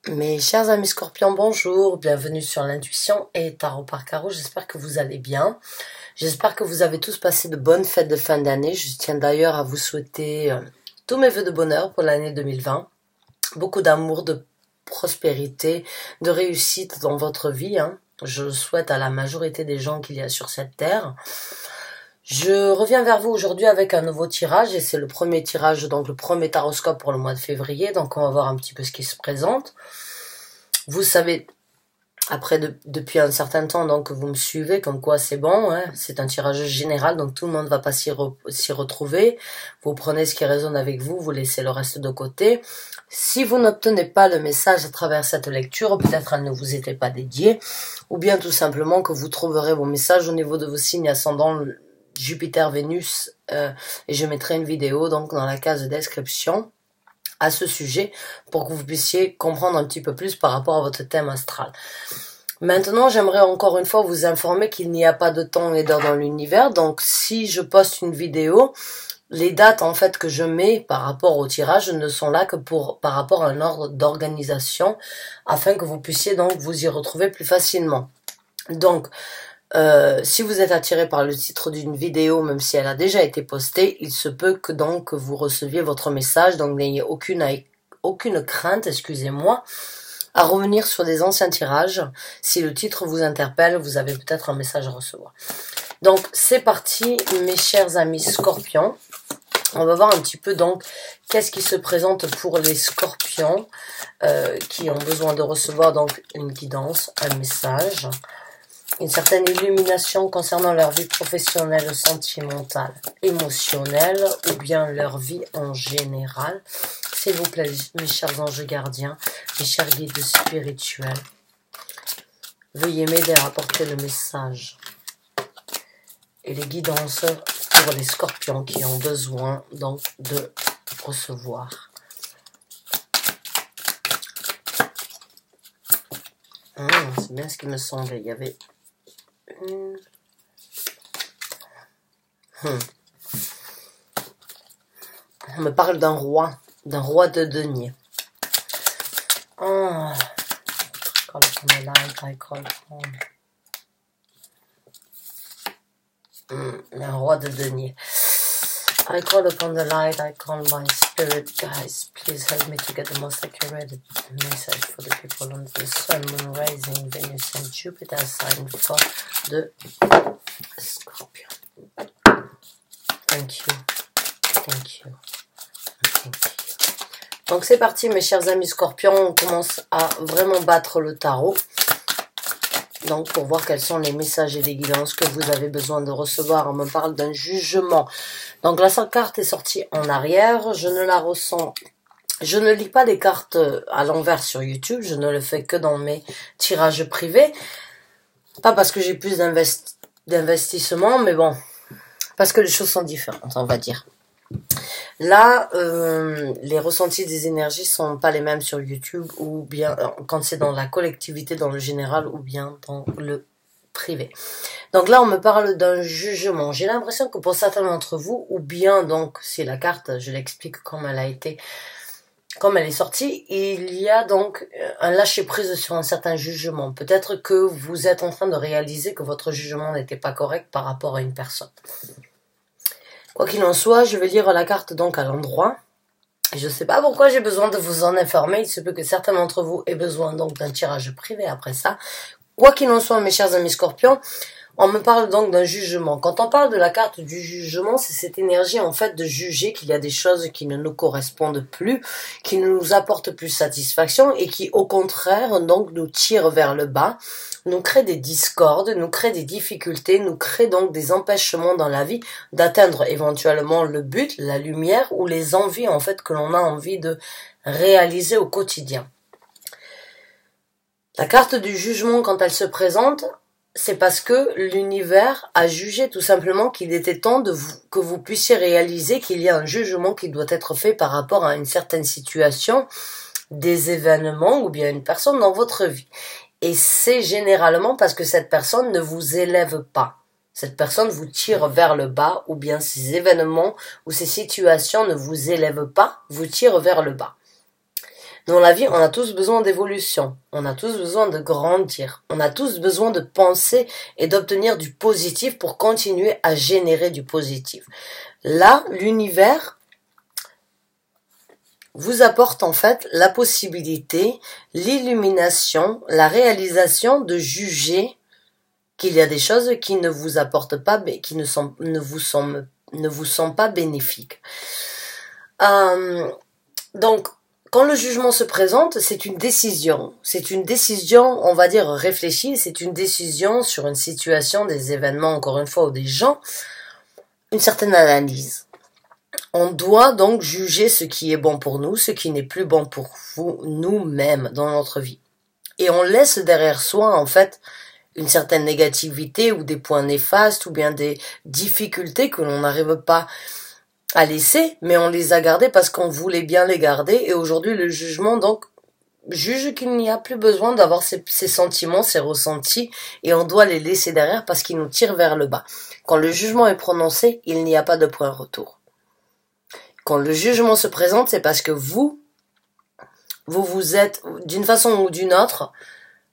Mes chers amis scorpions, bonjour, bienvenue sur l'intuition et tarot par carreau, j'espère que vous allez bien, j'espère que vous avez tous passé de bonnes fêtes de fin d'année, je tiens d'ailleurs à vous souhaiter tous mes vœux de bonheur pour l'année 2020, beaucoup d'amour, de prospérité, de réussite dans votre vie, je souhaite à la majorité des gens qu'il y a sur cette terre. Je reviens vers vous aujourd'hui avec un nouveau tirage et c'est le premier tirage, donc le premier taroscope pour le mois de février, donc on va voir un petit peu ce qui se présente. Vous savez, après depuis un certain temps, donc vous me suivez, comme quoi c'est bon, c'est un tirage général, donc tout le monde ne va pas s'y retrouver. Vous prenez ce qui résonne avec vous, vous laissez le reste de côté. Si vous n'obtenez pas le message à travers cette lecture, peut-être elle ne vous était pas dédiée, ou bien tout simplement que vous trouverez vos messages au niveau de vos signes ascendants Jupiter, Vénus, et je mettrai une vidéo donc dans la case de description à ce sujet pour que vous puissiez comprendre un petit peu plus par rapport à votre thème astral. Maintenant, j'aimerais encore une fois vous informer qu'il n'y a pas de temps et d'heure dans l'univers, donc si je poste une vidéo, les dates en fait que je mets par rapport au tirage ne sont là que par rapport à un ordre d'organisation afin que vous puissiez donc vous y retrouver plus facilement. Donc, si vous êtes attiré par le titre d'une vidéo, même si elle a déjà été postée, il se peut que donc vous receviez votre message, donc n'ayez aucune crainte, excusez-moi, à revenir sur des anciens tirages. Si le titre vous interpelle, vous avez peut-être un message à recevoir. Donc c'est parti mes chers amis scorpions. On va voir un petit peu donc qu'est-ce qui se présente pour les scorpions qui ont besoin de recevoir donc une guidance, un message, une certaine illumination concernant leur vie professionnelle, sentimentale, émotionnelle ou bien leur vie en général. S'il vous plaît, mes chers anges gardiens, mes chers guides spirituels, veuillez m'aider à apporter le message et les guidances pour les scorpions qui ont besoin donc de recevoir. C'est bien ce qui me semblait, il y avait On me parle d'un roi de denier. I call upon the light, I call upon... un roi de denier. I call upon the light, I call my spirit, guys, please help me to get the most accurate message for the people on the sun, moon, rising, Venus and Jupiter sign for the Scorpion. Thank you. Thank you. Thank you. Donc c'est parti mes chers amis scorpions, on commence à vraiment battre le tarot. Donc pour voir quels sont les messages et les guidances que vous avez besoin de recevoir. On me parle d'un jugement. Donc la seule carte est sortie en arrière, je ne la ressens. Je ne lis pas les cartes à l'envers sur YouTube, je ne le fais que dans mes tirages privés. Pas parce que j'ai plus d'investissement, mais bon, parce que les choses sont différentes, on va dire. Là, les ressentis des énergies sont pas les mêmes sur YouTube ou bien quand c'est dans la collectivité, dans le général ou bien dans le privé. Donc là, on me parle d'un jugement. J'ai l'impression que pour certains d'entre vous, ou bien donc si la carte, je l'explique comme elle est sortie, il y a donc un lâcher-prise sur un certain jugement. Peut-être que vous êtes en train de réaliser que votre jugement n'était pas correct par rapport à une personne. Quoi qu'il en soit, je vais lire la carte donc à l'endroit. Je ne sais pas pourquoi j'ai besoin de vous en informer. Il se peut que certains d'entre vous aient besoin donc d'un tirage privé après ça. Quoi qu'il en soit, mes chers amis scorpions, on me parle donc d'un jugement. Quand on parle de la carte du jugement, c'est cette énergie en fait de juger qu'il y a des choses qui ne nous correspondent plus, qui ne nous apportent plus satisfaction et qui au contraire donc nous tirent vers le bas, nous créent des discordes, nous créent des difficultés, nous créent donc des empêchements dans la vie d'atteindre éventuellement le but, la lumière ou les envies en fait que l'on a envie de réaliser au quotidien. La carte du jugement quand elle se présente, c'est parce que l'univers a jugé tout simplement qu'il était temps que vous puissiez réaliser qu'il y a un jugement qui doit être fait par rapport à une certaine situation, des événements ou bien une personne dans votre vie. Et c'est généralement parce que cette personne ne vous élève pas. Cette personne vous tire vers le bas ou bien ces événements ou ces situations ne vous élèvent pas, vous tirent vers le bas. Dans la vie, on a tous besoin d'évolution, on a tous besoin de grandir, on a tous besoin de penser et d'obtenir du positif pour continuer à générer du positif. Là, l'univers vous apporte en fait la possibilité, l'illumination, la réalisation de juger qu'il y a des choses qui ne vous apportent pas, qui ne vous sont pas bénéfiques. Donc, quand le jugement se présente, c'est une décision. C'est une décision, on va dire, réfléchie. C'est une décision sur une situation, des événements, encore une fois, ou des gens. Une certaine analyse. On doit donc juger ce qui est bon pour nous, ce qui n'est plus bon pour vous, nous-mêmes, dans notre vie. Et on laisse derrière soi, en fait, une certaine négativité ou des points néfastes ou bien des difficultés que l'on n'arrive pas à laisser, mais on les a gardés parce qu'on voulait bien les garder. Et aujourd'hui, le jugement, donc, juge qu'il n'y a plus besoin d'avoir ces sentiments, ces ressentis, et on doit les laisser derrière parce qu'ils nous tirent vers le bas. Quand le jugement est prononcé, il n'y a pas de point retour. Quand le jugement se présente, c'est parce que vous êtes, d'une façon ou d'une autre,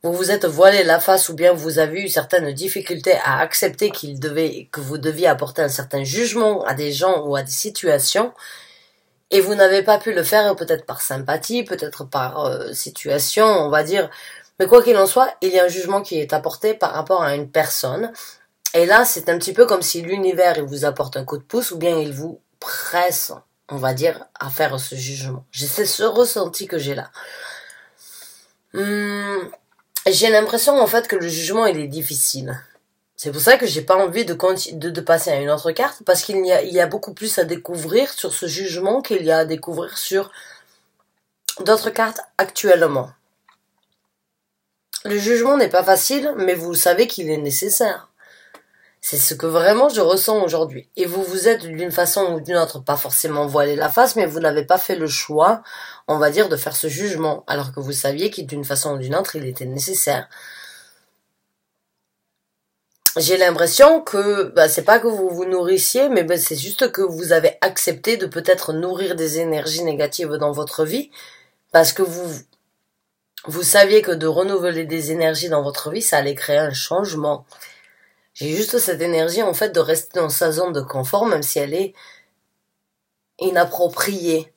vous vous êtes voilé la face ou bien vous avez eu certaines difficultés à accepter que vous deviez apporter un certain jugement à des gens ou à des situations et vous n'avez pas pu le faire peut-être par sympathie, peut-être par situation, on va dire. Mais quoi qu'il en soit, il y a un jugement qui est apporté par rapport à une personne. Et là, c'est un petit peu comme si l'univers il vous apporte un coup de pouce ou bien il vous presse, on va dire, à faire ce jugement. C'est ce ressenti que j'ai là. J'ai l'impression en fait que le jugement il est difficile. C'est pour ça que j'ai pas envie de passer à une autre carte parce qu'il y a beaucoup plus à découvrir sur ce jugement qu'il y a à découvrir sur d'autres cartes actuellement. Le jugement n'est pas facile, mais vous savez qu'il est nécessaire. C'est ce que vraiment je ressens aujourd'hui. Et vous êtes d'une façon ou d'une autre pas forcément voilé la face, mais vous n'avez pas fait le choix, on va dire, de faire ce jugement, alors que vous saviez qu'il d'une façon ou d'une autre, il était nécessaire. J'ai l'impression que, c'est pas que vous vous nourrissiez, mais c'est juste que vous avez accepté de peut-être nourrir des énergies négatives dans votre vie, parce que vous saviez que de renouveler des énergies dans votre vie, ça allait créer un changement. J'ai juste cette énergie, en fait, de rester dans sa zone de confort, même si elle est inappropriée.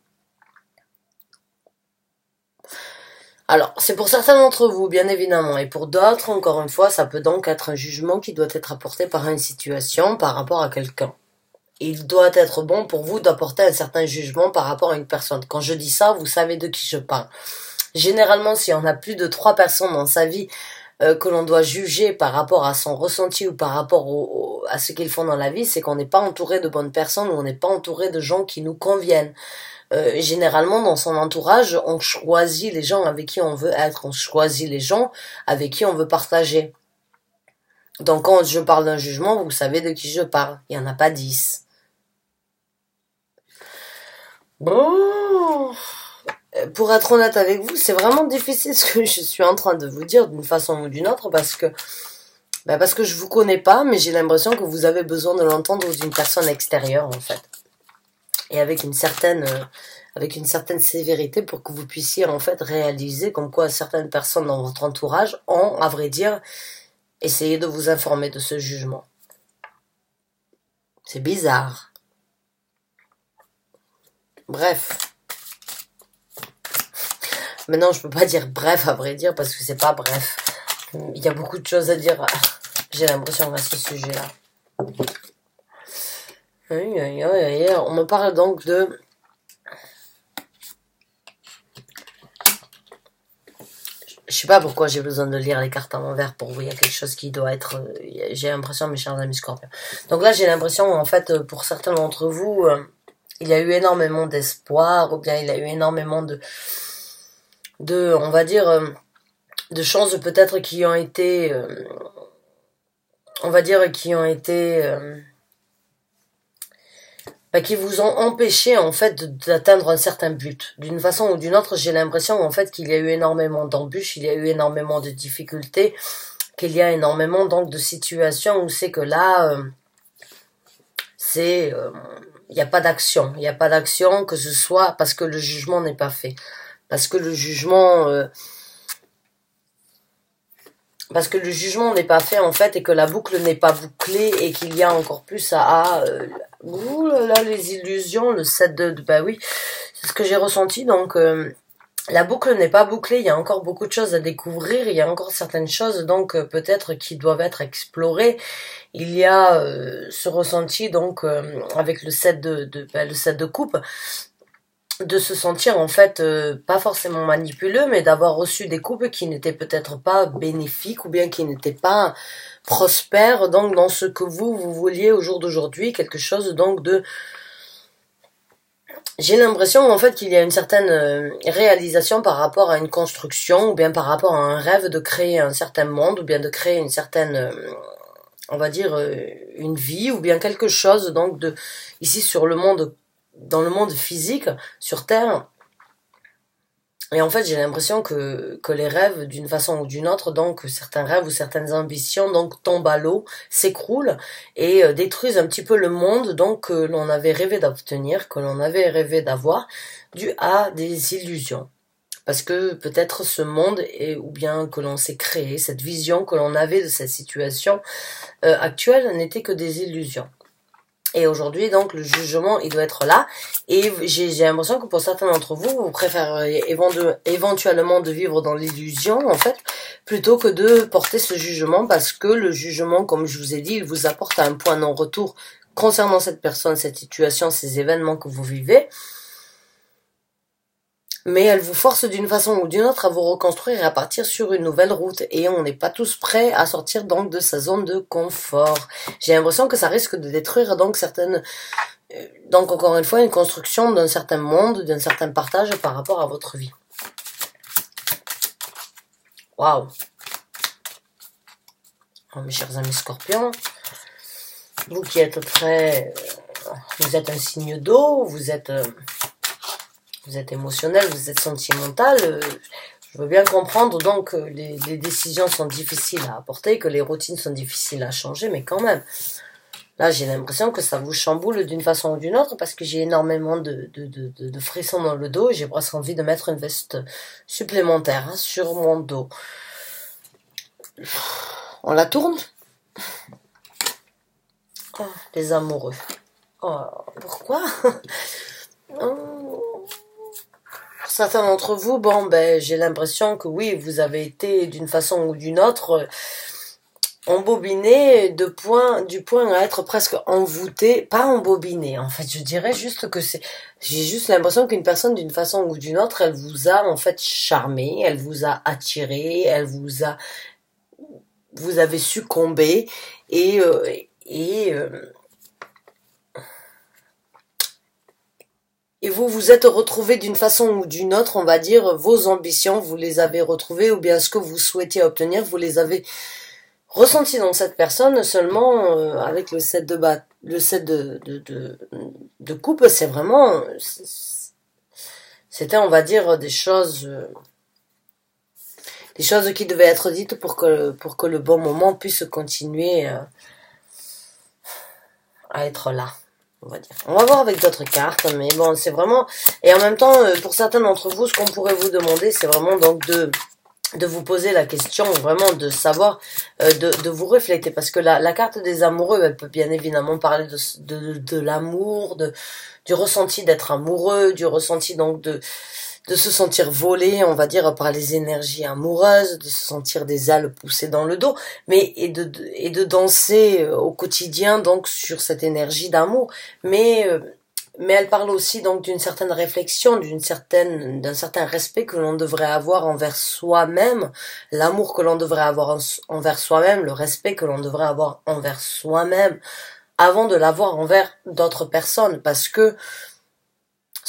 Alors, c'est pour certains d'entre vous, bien évidemment, et pour d'autres, encore une fois, ça peut donc être un jugement qui doit être apporté par une situation, par rapport à quelqu'un. Il doit être bon pour vous d'apporter un certain jugement par rapport à une personne. Quand je dis ça, vous savez de qui je parle. Généralement, si on a plus de 3 personnes dans sa vie, que l'on doit juger par rapport à son ressenti ou par rapport à ce qu'ils font dans la vie, c'est qu'on n'est pas entouré de bonnes personnes ou on n'est pas entouré de gens qui nous conviennent. Généralement, dans son entourage, on choisit les gens avec qui on veut être, on choisit les gens avec qui on veut partager. Donc quand je parle d'un jugement, vous savez de qui je parle. Il n'y en a pas 10. Bon... Pour être honnête avec vous, c'est vraiment difficile ce que je suis en train de vous dire d'une façon ou d'une autre parce que je vous connais pas, mais j'ai l'impression que vous avez besoin de l'entendre d'une personne extérieure en fait. Et avec une certaine sévérité pour que vous puissiez en fait réaliser comme quoi certaines personnes dans votre entourage ont, à vrai dire, essayé de vous informer de ce jugement. C'est bizarre. Bref. Maintenant, je peux pas dire bref, à vrai dire, parce que c'est pas bref. Il y a beaucoup de choses à dire, j'ai l'impression, à ce sujet-là. On me parle donc de... Je sais pas pourquoi j'ai besoin de lire les cartes à l'envers pour vous. Il y a quelque chose qui doit être... J'ai l'impression, mes chers amis Scorpions. Donc là, j'ai l'impression, en fait, pour certains d'entre vous, il y a eu énormément d'espoir, ou bien il y a eu énormément de on va dire, de choses peut-être qui ont été, on va dire, qui vous ont empêché, en fait, d'atteindre un certain but. D'une façon ou d'une autre, j'ai l'impression, en fait, qu'il y a eu énormément d'embûches, il y a eu énormément de difficultés, qu'il y a énormément, donc, de situations où c'est que là, il n'y a pas d'action. Il n'y a pas d'action, que ce soit parce que le jugement n'est pas fait. Parce que le jugement... parce que le jugement n'est pas fait en fait et que la boucle n'est pas bouclée et qu'il y a encore plus ouh là là, les illusions, le 7 bah oui, c'est ce que j'ai ressenti. Donc la boucle n'est pas bouclée, il y a encore beaucoup de choses à découvrir, il y a encore certaines choses donc peut-être qui doivent être explorées. Il y a ce ressenti donc avec le 7 le 7 de coupe, de se sentir en fait pas forcément manipuleux, mais d'avoir reçu des coupes qui n'étaient peut-être pas bénéfiques ou bien qui n'étaient pas prospères donc dans ce que vous vouliez au jour d'aujourd'hui, quelque chose donc de... J'ai l'impression en fait qu'il y a une certaine réalisation par rapport à une construction ou bien par rapport à un rêve de créer un certain monde ou bien de créer une certaine on va dire une vie ou bien quelque chose donc de ici sur le monde, dans le monde physique, sur Terre. Et en fait, j'ai l'impression que les rêves, d'une façon ou d'une autre, donc certains rêves ou certaines ambitions, donc tombent à l'eau, s'écroulent et détruisent un petit peu le monde donc que l'on avait rêvé d'obtenir, que l'on avait rêvé d'avoir, dû à des illusions. Parce que peut-être ce monde, ou bien que l'on s'est créé, cette vision que l'on avait de cette situation actuelle n'était que des illusions. Et aujourd'hui, donc, le jugement, il doit être là. Et j'ai l'impression que pour certains d'entre vous, vous préférez éventuellement de vivre dans l'illusion, en fait, plutôt que de porter ce jugement, parce que le jugement, comme je vous ai dit, il vous apporte à un point non-retour concernant cette personne, cette situation, ces événements que vous vivez. Mais elle vous force d'une façon ou d'une autre à vous reconstruire et à partir sur une nouvelle route. Et on n'est pas tous prêts à sortir donc de sa zone de confort. J'ai l'impression que ça risque de détruire donc certaines... donc encore une fois, une construction d'un certain monde, d'un certain partage par rapport à votre vie. Waouh. Oh, mes chers amis scorpions, vous qui êtes très... vous êtes un signe d'eau, vous êtes émotionnel, vous êtes sentimental. Je veux bien comprendre donc que les décisions sont difficiles à apporter, que les routines sont difficiles à changer, mais quand même, là j'ai l'impression que ça vous chamboule d'une façon ou d'une autre parce que j'ai énormément de frissons dans le dos et j'ai presque envie de mettre une veste supplémentaire sur mon dos. On la tourne. Oh, les amoureux. Oh, pourquoi? Certains d'entre vous, bon, ben, j'ai l'impression que oui, vous avez été d'une façon ou d'une autre embobiné du point à être presque envoûté, pas embobiné, en fait, je dirais juste que j'ai juste l'impression qu'une personne d'une façon ou d'une autre, elle vous a en fait charmé, elle vous a attiré, vous avez succombé et vous vous êtes retrouvé d'une façon ou d'une autre, on va dire, vos ambitions, vous les avez retrouvées, ou bien ce que vous souhaitiez obtenir, vous les avez ressentis dans cette personne, seulement avec le 7 de coupe, c'est vraiment... C'était, on va dire, des choses qui devaient être dites pour que le bon moment puisse continuer à être là. On va dire. On va voir avec d'autres cartes, mais bon, c'est vraiment... Et en même temps, pour certains d'entre vous, ce qu'on pourrait vous demander, c'est vraiment donc de vous poser la question, vraiment de savoir, de vous refléter, parce que la carte des amoureux, elle peut bien évidemment parler de l'amour, du ressenti d'être amoureux, du ressenti donc de se sentir volé, on va dire, par les énergies amoureuses, de se sentir des ailes poussées dans le dos, mais et de danser au quotidien donc sur cette énergie d'amour, mais elle parle aussi donc d'une certaine réflexion, d'un certain respect que l'on devrait avoir envers soi-même, l'amour que l'on devrait avoir envers soi-même, le respect que l'on devrait avoir envers soi-même avant de l'avoir envers d'autres personnes, parce que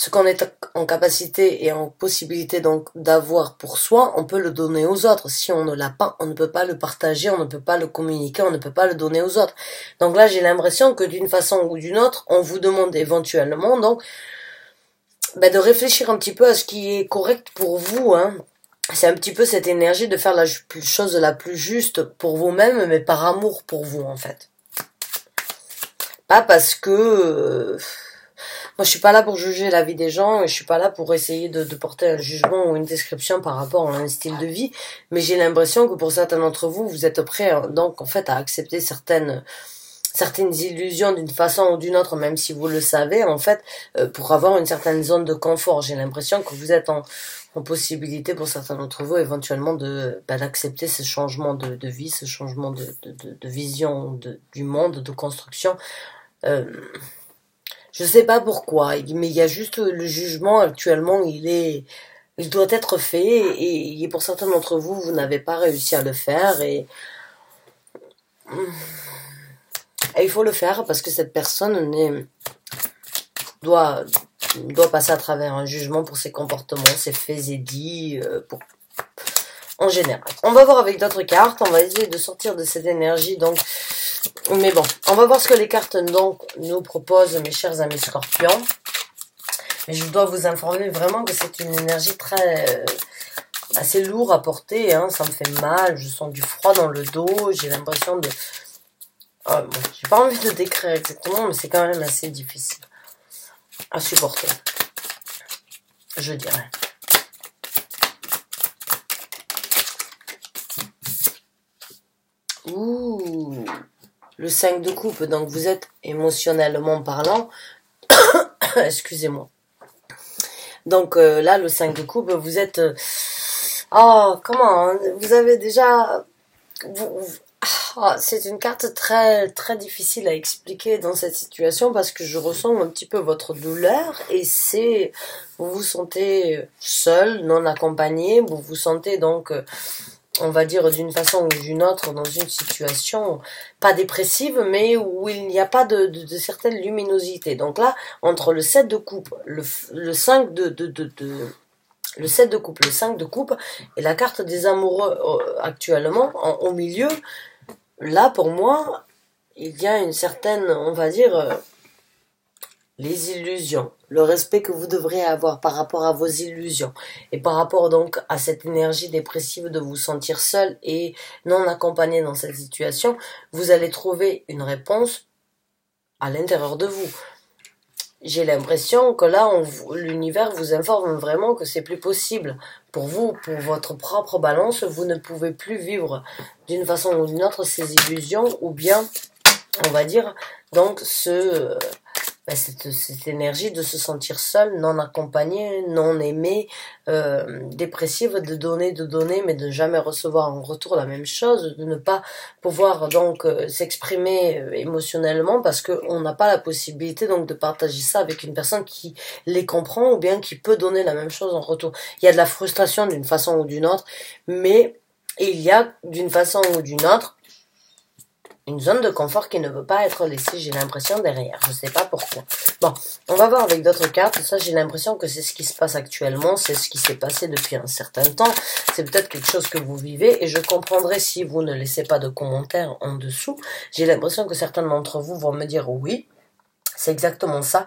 ce qu'on est en capacité et en possibilité donc d'avoir pour soi, on peut le donner aux autres. Si on ne l'a pas, on ne peut pas le partager, on ne peut pas le communiquer, on ne peut pas le donner aux autres. Donc là, j'ai l'impression que d'une façon ou d'une autre, on vous demande éventuellement donc de réfléchir un petit peu à ce qui est correct pour vous. C'est un petit peu cette énergie de faire la chose la plus juste pour vous-même, mais par amour pour vous en fait. Pas parce que... Moi, je suis pas là pour juger la vie des gens, et je suis pas là pour essayer de porter un jugement ou une description par rapport à un style de vie, mais j'ai l'impression que pour certains d'entre vous, vous êtes prêts, donc, en fait, à accepter certaines illusions d'une façon ou d'une autre, même si vous le savez, en fait, pour avoir une certaine zone de confort. J'ai l'impression que vous êtes en possibilité pour certains d'entre vous éventuellement d'accepter ce changement de vie, ce changement de vision du monde, de construction. Je sais pas pourquoi, mais il y a juste le jugement actuellement, il doit être fait, et pour certains d'entre vous, vous n'avez pas réussi à le faire, et il faut le faire parce que cette personne doit passer à travers un jugement pour ses comportements, ses faits et dits, en général. On va voir avec d'autres cartes, on va essayer de sortir de cette énergie, donc, mais bon, on va voir ce que les cartes donc nous proposent, mes chers amis scorpions. Mais je dois vous informer vraiment que c'est une énergie assez lourde à porter, hein, ça me fait mal, je sens du froid dans le dos, j'ai l'impression de... bon, j'ai pas envie de décrire exactement, mais c'est quand même assez difficile à supporter, je dirais. Ouh, le 5 de coupe, donc vous êtes émotionnellement parlant, excusez-moi. Donc là, le 5 de coupe, vous êtes... comment, hein, vous avez déjà... c'est une carte très très difficile à expliquer dans cette situation parce que je ressens un petit peu votre douleur, et vous vous sentez seul, non accompagné, vous vous sentez donc... on va dire d'une façon ou d'une autre, dans une situation pas dépressive, mais où il n'y a pas de certaine luminosité. Donc là, entre le 7 de coupe, le 5 le 7 de coupe, le 5 de coupe, et la carte des amoureux actuellement, au milieu, là, pour moi, il y a une certaine, on va dire... les illusions, le respect que vous devrez avoir par rapport à vos illusions, et par rapport donc à cette énergie dépressive de vous sentir seul et non accompagné dans cette situation, vous allez trouver une réponse à l'intérieur de vous. J'ai l'impression que là, l'univers vous informe vraiment que c'est plus possible. Pour vous, pour votre propre balance, vous ne pouvez plus vivre d'une façon ou d'une autre ces illusions, ou bien, on va dire, donc cette énergie de se sentir seul, non accompagné, non aimé, dépressive, de donner, mais de jamais recevoir en retour la même chose, de ne pas pouvoir donc s'exprimer émotionnellement parce qu'on n'a pas la possibilité donc de partager ça avec une personne qui les comprend ou bien qui peut donner la même chose en retour. Il y a de la frustration d'une façon ou d'une autre, mais il y a d'une façon ou d'une autre une zone de confort qui ne veut pas être laissée, j'ai l'impression, derrière. Je sais pas pourquoi. Bon, on va voir avec d'autres cartes. Ça, j'ai l'impression que c'est ce qui se passe actuellement. C'est ce qui s'est passé depuis un certain temps. C'est peut-être quelque chose que vous vivez. Et je comprendrai si vous ne laissez pas de commentaires en dessous. J'ai l'impression que certains d'entre vous vont me dire oui. C'est exactement ça.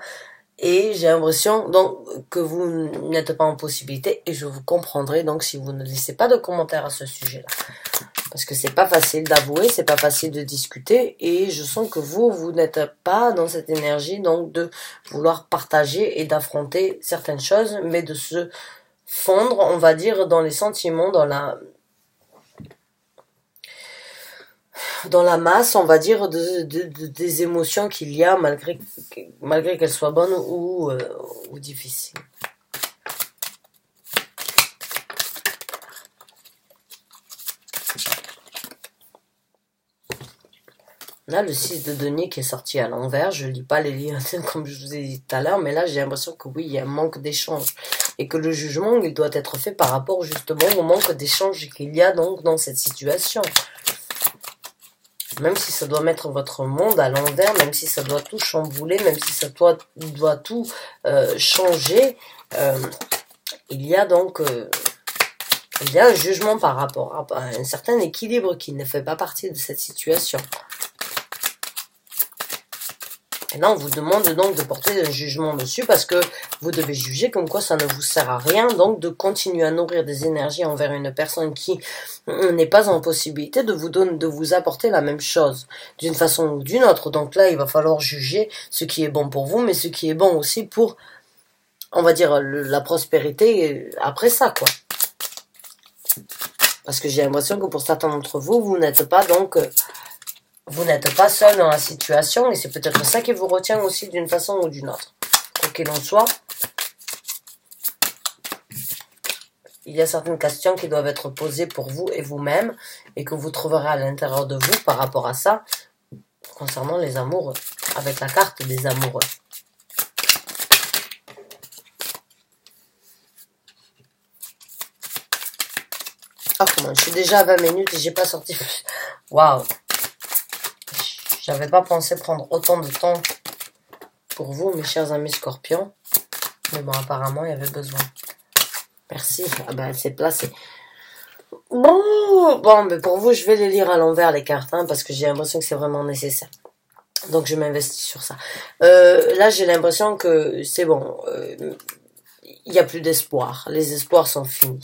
Et j'ai l'impression donc que vous n'êtes pas en possibilité. Et je vous comprendrai donc si vous ne laissez pas de commentaires à ce sujet-là. Parce que c'est pas facile d'avouer, c'est pas facile de discuter, et je sens que vous n'êtes pas dans cette énergie donc de vouloir partager et d'affronter certaines choses, mais de se fondre, on va dire, dans les sentiments, dans la masse, on va dire, des émotions qu'il y a malgré qu'elles soient bonnes ou difficiles. Là, le 6 de denier qui est sorti à l'envers, je lis pas les livres comme je vous ai dit tout à l'heure, mais là, j'ai l'impression que oui, il y a un manque d'échange. Et que le jugement, il doit être fait par rapport justement au manque d'échange qu'il y a donc dans cette situation. Même si ça doit mettre votre monde à l'envers, même si ça doit tout chambouler, même si ça doit tout changer, il y a donc... il y a un jugement par rapport à un certain équilibre qui ne fait pas partie de cette situation. Et là, on vous demande donc de porter un jugement dessus parce que vous devez juger comme quoi ça ne vous sert à rien. Donc, de continuer à nourrir des énergies envers une personne qui n'est pas en possibilité de vous apporter la même chose d'une façon ou d'une autre. Donc là, il va falloir juger ce qui est bon pour vous, mais ce qui est bon aussi pour, on va dire, la prospérité après ça, quoi. Parce que j'ai l'impression que pour certains d'entre vous, vous n'êtes pas donc... vous n'êtes pas seul dans la situation et c'est peut-être ça qui vous retient aussi d'une façon ou d'une autre. Quoi qu'il en soit, il y a certaines questions qui doivent être posées pour vous et vous-même et que vous trouverez à l'intérieur de vous par rapport à ça concernant les amoureux, avec la carte des amoureux. Ah, comment, je suis déjà à 20 minutes et j'ai pas sorti plus. Waouh! J'avais pas pensé prendre autant de temps pour vous, mes chers amis scorpions. Mais bon, apparemment, il y avait besoin. Merci. Ah ben, elle s'est placée. Bon, mais pour vous, je vais les lire à l'envers, les cartes, hein, parce que j'ai l'impression que c'est vraiment nécessaire. Donc, je m'investis sur ça. Là, j'ai l'impression que c'est bon. Il n'y a plus d'espoir. Les espoirs sont finis.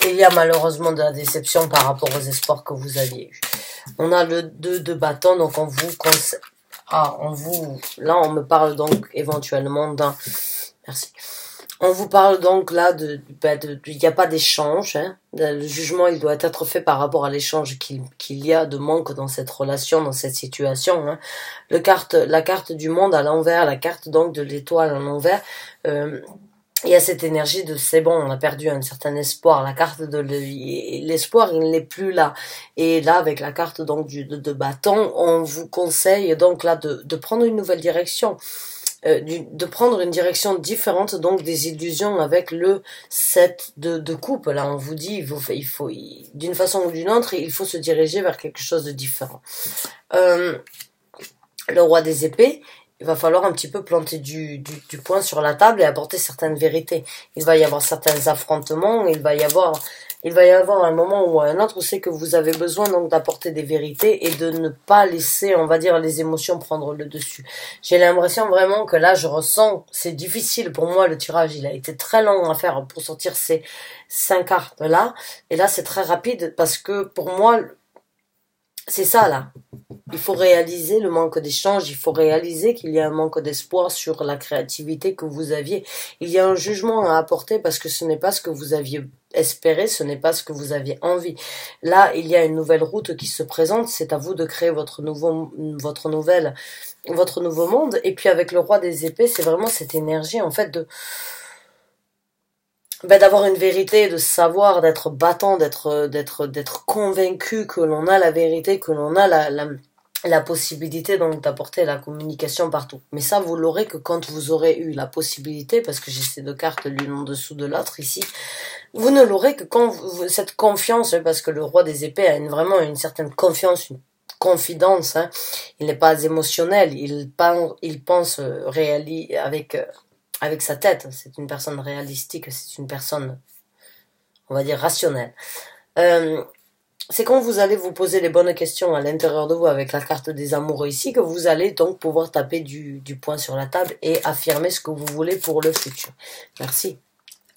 Il y a malheureusement de la déception par rapport aux espoirs que vous aviez eus. On a le 2 de bâton, donc on vous conseille... Ah, là, on me parle donc éventuellement d'un... Merci. On vous parle donc là il n'y a pas d'échange, hein. Le jugement, il doit être fait par rapport à l'échange qu'il y a de manque dans cette relation, dans cette situation, hein. La carte du monde à l'envers, la carte donc de l'étoile à l'envers, il y a cette énergie de c'est bon, on a perdu un certain espoir. La carte de l'espoir, il n'est plus là. Et là, avec la carte donc de bâton, on vous conseille donc là de prendre une nouvelle direction. De prendre une direction différente donc des illusions avec le 7 de coupe. Là, on vous dit, il faut d'une façon ou d'une autre, il faut se diriger vers quelque chose de différent. Le roi des épées, il va falloir un petit peu planter du poing sur la table et apporter certaines vérités. Il va y avoir certains affrontements, il va y avoir un moment ou un autre où c'est que vous avez besoin donc d'apporter des vérités et de ne pas laisser, on va dire, les émotions prendre le dessus. J'ai l'impression vraiment que là, je ressens, c'est difficile pour moi, le tirage, il a été très long à faire pour sortir ces 5 cartes-là. Et là, c'est très rapide parce que pour moi, c'est ça là. Il faut réaliser le manque d'échange, il faut réaliser qu'il y a un manque d'espoir sur la créativité que vous aviez. Il y a un jugement à apporter parce que ce n'est pas ce que vous aviez espéré, ce n'est pas ce que vous aviez envie. Là, il y a une nouvelle route qui se présente, c'est à vous de créer votre nouveau monde. Et puis avec le roi des épées, c'est vraiment cette énergie en fait d'avoir une vérité, de savoir, d'être battant, d'être convaincu que l'on a la vérité, que l'on a la possibilité donc d'apporter la communication partout. Mais ça, vous l'aurez que quand vous aurez eu la possibilité, parce que j'ai ces 2 cartes l'une en dessous de l'autre ici, vous ne l'aurez que quand cette confiance, parce que le roi des épées a vraiment une certaine confiance, une confidence, hein. Il n'est pas émotionnel, il pense avec sa tête. C'est une personne réalistique, c'est une personne, on va dire, rationnelle. C'est quand vous allez vous poser les bonnes questions à l'intérieur de vous avec la carte des amoureux ici que vous allez donc pouvoir taper du poing sur la table et affirmer ce que vous voulez pour le futur. Merci.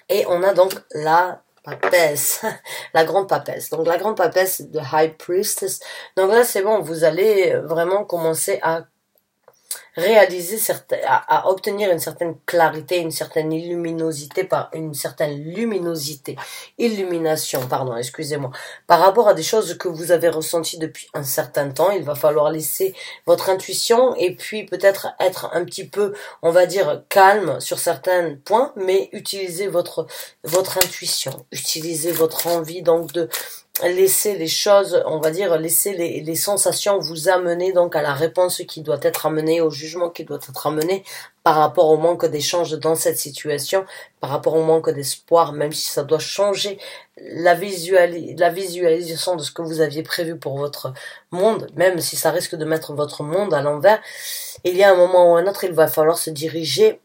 Et on a donc la papesse, la grande papesse. Donc la grande papesse de High Priestess. Donc là c'est bon, vous allez vraiment commencer à réaliser à obtenir une certaine clarité, une certaine illumination, pardon, excusez-moi, par rapport à des choses que vous avez ressenties depuis un certain temps. Il va falloir laisser votre intuition et puis peut-être être un petit peu, on va dire, calme sur certains points, mais utiliser votre intuition, utiliser votre envie donc de laisser les choses, on va dire, laisser les sensations vous amener donc à la réponse qui doit être amenée, au jugement qui doit être amené par rapport au manque d'échange dans cette situation, par rapport au manque d'espoir, même si ça doit changer la visualisation de ce que vous aviez prévu pour votre monde, même si ça risque de mettre votre monde à l'envers. Il y a un moment ou un autre, il va falloir se diriger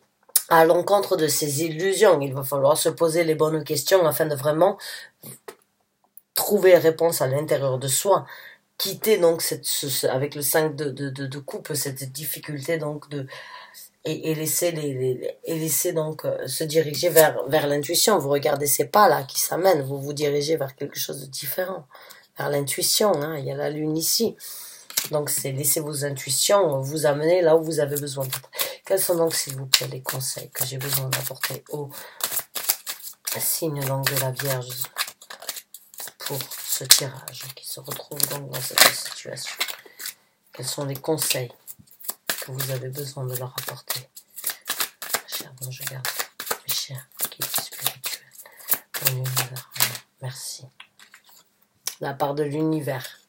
à l'encontre de ces illusions. Il va falloir se poser les bonnes questions afin de vraiment trouver réponse à l'intérieur de soi. quitter donc avec le 5 de coupe, cette difficulté donc et laisser laisser donc se diriger vers l'intuition. Vous regardez ces pas là qui s'amènent, vous vous dirigez vers quelque chose de différent, vers l'intuition, hein. Il y a la lune ici. Donc c'est laisser vos intuitions vous amener là où vous avez besoin d'être. Quels sont donc s'il vous plaît les conseils que j'ai besoin d'apporter au signe donc de la Vierge pour ce tirage qui se retrouve donc dans cette situation? Quels sont les conseils que vous avez besoin de leur apporter? Cher bon, je garde mes chers guides spirituels, mon univers, merci. La part de l'univers,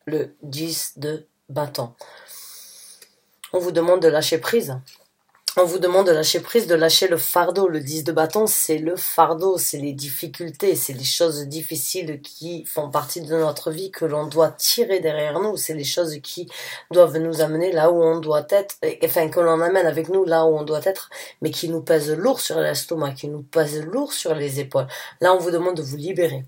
le 10 de bâton. On vous demande de lâcher prise. On vous demande de lâcher prise, de lâcher le fardeau. Le 10 de bâton, c'est le fardeau, c'est les difficultés, c'est les choses difficiles qui font partie de notre vie que l'on doit tirer derrière nous. C'est les choses qui doivent nous amener là où on doit être, enfin que l'on amène avec nous là où on doit être, mais qui nous pèsent lourd sur l'estomac, qui nous pèsent lourd sur les épaules. Là, on vous demande de vous libérer.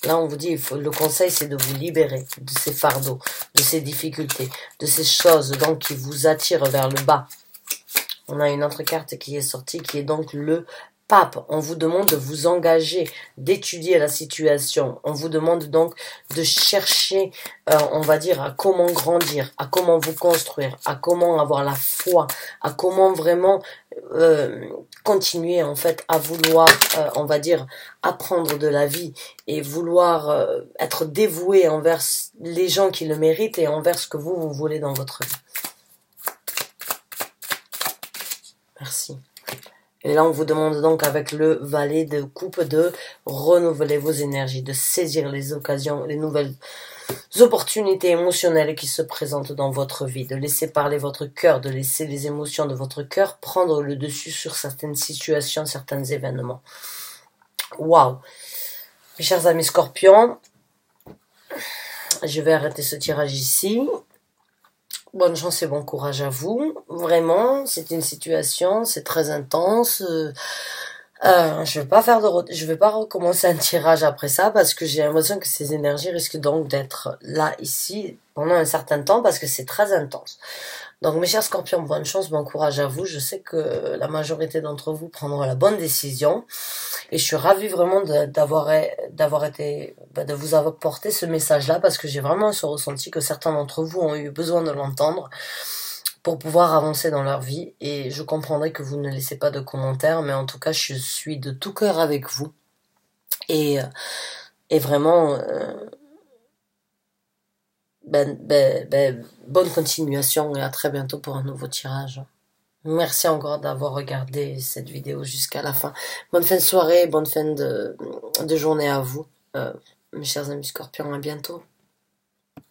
Là, on vous dit, le conseil, c'est de vous libérer de ces fardeaux, de ces difficultés, de ces choses donc qui vous attirent vers le bas. On a une autre carte qui est sortie, qui est donc le pape. On vous demande de vous engager, d'étudier la situation. On vous demande donc de chercher, on va dire, à comment grandir, à comment vous construire, à comment avoir la foi, à comment vraiment continuer en fait à vouloir, on va dire, apprendre de la vie et vouloir être dévoué envers les gens qui le méritent et envers ce que vous voulez dans votre vie. Merci. Et là, on vous demande donc avec le valet de coupe de renouveler vos énergies, de saisir les occasions, les nouvelles opportunités émotionnelles qui se présentent dans votre vie, de laisser parler votre cœur, de laisser les émotions de votre cœur prendre le dessus sur certaines situations, certains événements. Waouh! Mes chers amis scorpions, je vais arrêter ce tirage ici. Bonne chance et bon courage à vous. Vraiment, c'est une situation, c'est très intense. Je vais pas recommencer un tirage après ça parce que j'ai l'impression que ces énergies risquent donc d'être là, ici, pendant un certain temps parce que c'est très intense. Donc mes chers scorpions, bonne chance, bon courage à vous. Je sais que la majorité d'entre vous prendront la bonne décision. Et je suis ravie vraiment de vous avoir porté ce message-là parce que j'ai vraiment ce ressenti que certains d'entre vous ont eu besoin de l'entendre pour pouvoir avancer dans leur vie. Et je comprendrai que vous ne laissez pas de commentaires, mais en tout cas, je suis de tout cœur avec vous. Et vraiment, bonne continuation et à très bientôt pour un nouveau tirage. Merci encore d'avoir regardé cette vidéo jusqu'à la fin. Bonne fin de soirée, bonne fin de journée à vous. Mes chers amis scorpions, à bientôt.